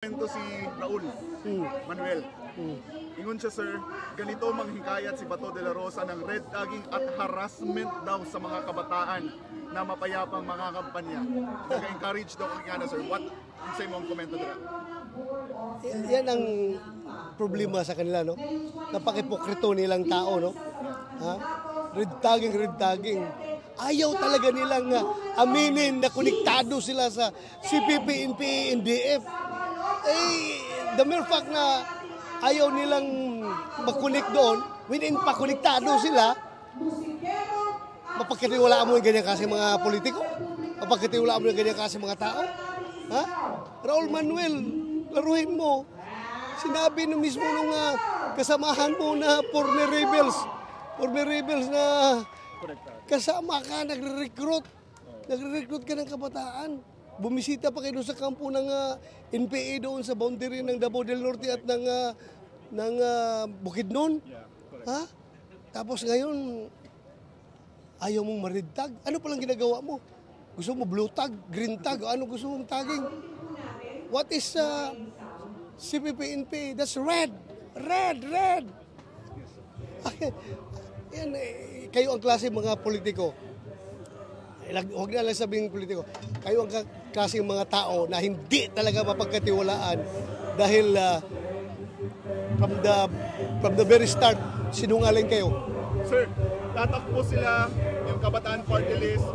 Si Raul Manuel. Ingon siya, sir, ganito manghikayat si Bato de la Rosa ng red tagging at harassment daw sa mga kabataan na mapayapang mga kampanya. Nag-encourage daw kanya na, sir. What say mo ang komento nila? Yan ang problema sa kanila, no? Napakipokrito nilang tao, no? Ha? Red tagging. Ayaw talaga nilang aminin na konektado sila sa CPP, NPA, NDF. The mere fact na ayaw nilang mag-connect doon, within pa-konektado sila, mapagkatiwalaan mo yung ganyan kasi mga politiko? Mapagkatiwalaan mo yung ganyan kasi mga tao? Ha? Raul Manuel, laruhin mo. Sinabi na mismo nung kasamahan mo na former rebels na kasama ka, nagre-recruit ka ng kabataan. Bumisita pa kayo sa kampo ng NPA doon sa boundary ng Davao del Norte at ng Bukidnon. Ha? Tapos ngayon, ayaw mong ma-red tag. Ano palang ginagawa mo? Gusto mo blue tag, green tag, ano gusto mong tagging? What is CPP, NPA? That's red. Red. Yan, kayo ang klase mga politiko. Huwag na lang sabing politiko. Kayo ang klaseng mga tao na hindi talaga mapagkatiwalaan dahil from the very start, sinungaling kayo. Sir, tatakbo sila yung Kabataan Party List.